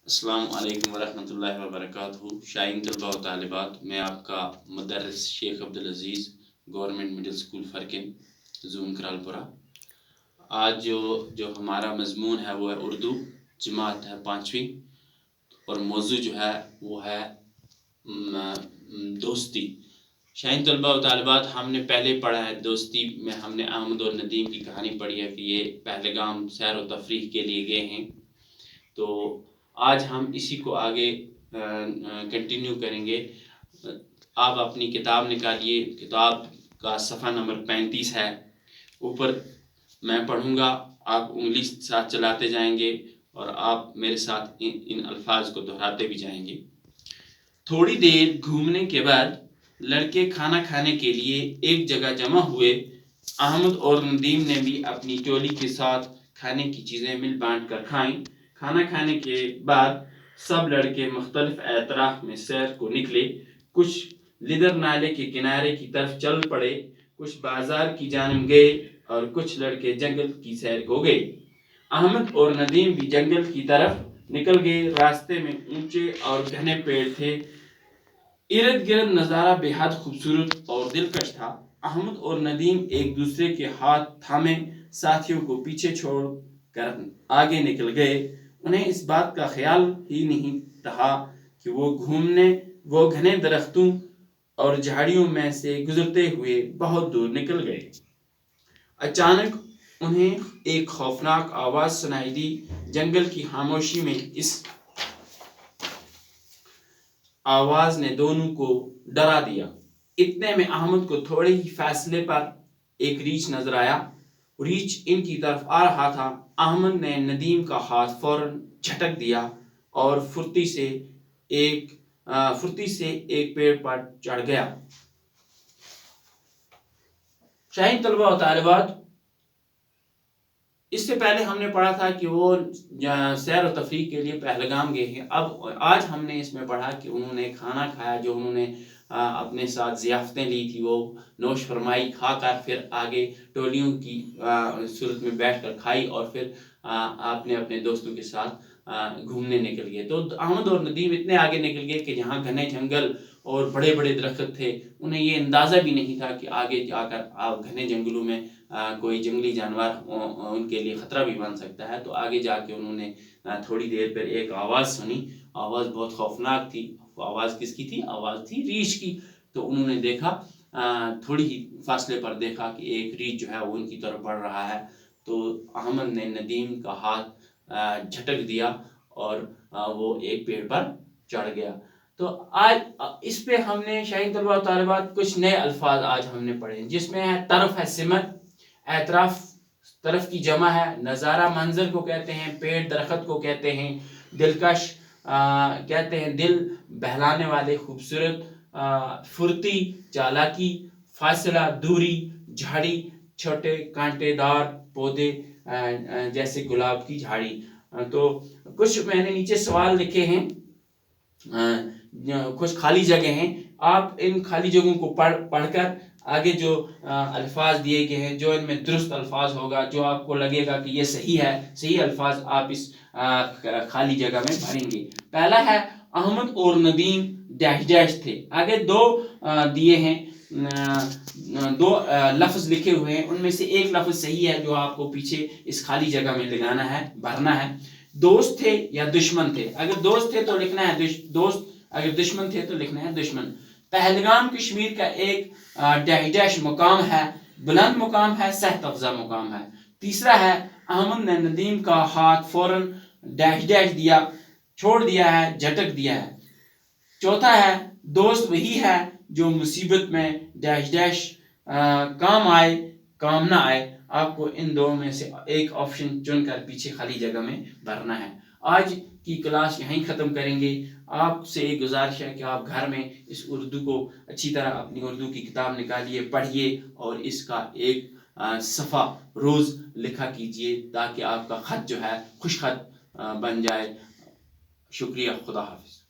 अस्सलाम वालेकुम वरहमतुल्लाहि वबरकातुहू। शाइन तलबा व तालिबात, मैं आपका मुदर्रिस शेख अब्दुल अजीज़, गवर्नमेंट मिडिल स्कूल फ़रकिन, जून करालपुरा। आज जो हमारा मजमून है वो है उर्दू, जमात है 5वीं, और मौजू जो है वो है दोस्ती। शाइन तलबा व तालिबात, हमने पहले पढ़ा है दोस्ती में, हमने अहमद और नदीम की कहानी पढ़ी है कि ये पहलगाम सैर व तफरीह के लिए गए हैं। तो आज हम इसी को आगे कंटिन्यू करेंगे। आप अपनी किताब निकालिए, किताब का सफ़ा नंबर 35 है। ऊपर मैं पढ़ूँगा, आप उंगली साथ चलाते जाएंगे और आप मेरे साथ इन अल्फाज को दोहराते भी जाएंगे। थोड़ी देर घूमने के बाद लड़के खाना खाने के लिए एक जगह जमा हुए। अहमद और नदीम ने भी अपनी टोली के साथ खाने की चीज़ें मिल बांट कर खाईं। खाना खाने के बाद सब लड़के मुख्तलिफ एतराफ में सैर को निकले। कुछ लिदर नाले के किनारे की तरफ चल पड़े, कुछ बाजार की जानिब गए और कुछ लड़के जंगल की सैर को गए। अहमद और नदीम भी जंगल की तरफ निकल गए। रास्ते में ऊंचे और घने पेड़ थे। इर्द गिर्द नज़ारा बेहद खूबसूरत और दिलकश था। अहमद और नदीम एक दूसरे के हाथ थामे साथियों को पीछे छोड़ कर आगे निकल गए। उन्हें इस बात का ख्याल ही नहीं रहा कि वो घने दरख्तों और झाड़ियों में से गुजरते हुए बहुत दूर निकल गए। अचानक उन्हें एक खौफनाक आवाज़ सुनाई दी। जंगल की खामोशी में इस आवाज़ ने दोनों को डरा दिया। इतने में अहमद को थोड़े ही फासले पर एक रीछ नजर आया। रीछ इनकी तरफ आ रहा था। अहमद ने नदीम का हाथ फौरन झटक दिया और फुर्ती से एक पेड़ पर चढ़ गया। शाहीन तलबा व तालिबात, इससे पहले हमने पढ़ा था कि वो सैर व तफरीह के लिए पहलगाम गए हैं। अब आज हमने इसमें पढ़ा कि उन्होंने खाना खाया, जो उन्होंने अपने साथ ज़ियाफ़तें ली थी वो नोश फरमाई, खाकर फिर आगे टोलियों की सूरत में बैठकर खाई और फिर अपने अपने दोस्तों के साथ घूमने निकल गए। तो अहमद और नदीम इतने आगे निकल गए कि जहाँ घने जंगल और बड़े बड़े दरख्त थे, उन्हें ये अंदाज़ा भी नहीं था कि आगे जाकर घने जंगलों में कोई जंगली जानवर उनके लिए ख़तरा भी बन सकता है। तो आगे जाके उन्होंने थोड़ी देर पर एक आवाज़ सुनी। आवाज़ बहुत खौफनाक थी। आवाज़ किसकी थी? आवाज़ थी रीछ की। तो उन्होंने देखा, थोड़ी ही फासले पर देखा कि एक रीछ जो है वो उनकी तरफ बढ़ रहा है। तो अहमद ने नदीम का हाथ झटक दिया और वो एक पेड़ पर चढ़ गया। तो आज इस पे हमने शाहीन तलबा तालिबात कुछ नए अल्फाज आज हमने पढ़े, जिसमें है तरफ है सिमत, एतराफ तरफ की जमा है, नज़ारा मंजर को कहते हैं, पेड़ दरख्त को कहते हैं, दिलकश कहते हैं, दिल बहलाने वाले, खूबसूरत, फुर्ती, चालाकी, फासला, दूरी, झाड़ी, छोटे कांटेदार पौधे जैसे गुलाब की झाड़ी। तो कुछ मैंने नीचे सवाल लिखे हैं, कुछ खाली जगह हैं। आप इन खाली जगहों को पढ़कर आगे जो अल्फाज दिए गए हैं, जो इनमें दुरुस्त अल्फाज होगा, जो आपको लगेगा कि ये सही है, सही अल्फाज आप इस खाली जगह में भरेंगे। पहला है अहमद और नदीम डैश डैश थे। आगे दो दिए हैं, दो लफ्ज़ लिखे हुए हैं, उनमें से एक लफ्ज़ सही है जो आपको पीछे इस खाली जगह में लगाना है, भरना है। दोस्त थे या दुश्मन थे? अगर दोस्त थे तो लिखना है दोस्त, अगर दुश्मन थे तो लिखना है दुश्मन। पहलगाम कश्मीर का एक डैश डैश मुकाम है, बुलंद मुकाम है, सेहत अफजा मुकाम है। तीसरा है अहमद ने नदीम का हाथ फौरन डैश डैश दिया, छोड़ दिया है, झटक दिया है। चौथा है दोस्त वही है जो मुसीबत में डैश डैश काम आए, काम ना आए। आपको इन दो में से एक ऑप्शन चुनकर पीछे खाली जगह में भरना है। आज की क्लास यहीं ख़त्म करेंगे। आपसे एक गुजारिश है कि आप घर में इस उर्दू को अच्छी तरह, अपनी उर्दू की किताब निकालिए, पढ़िए और इसका एक सफ़ा रोज़ लिखा कीजिए, ताकि आपका ख़त जो है खुश ख़त बन जाए। शुक्रिया, खुदा हाफिज़।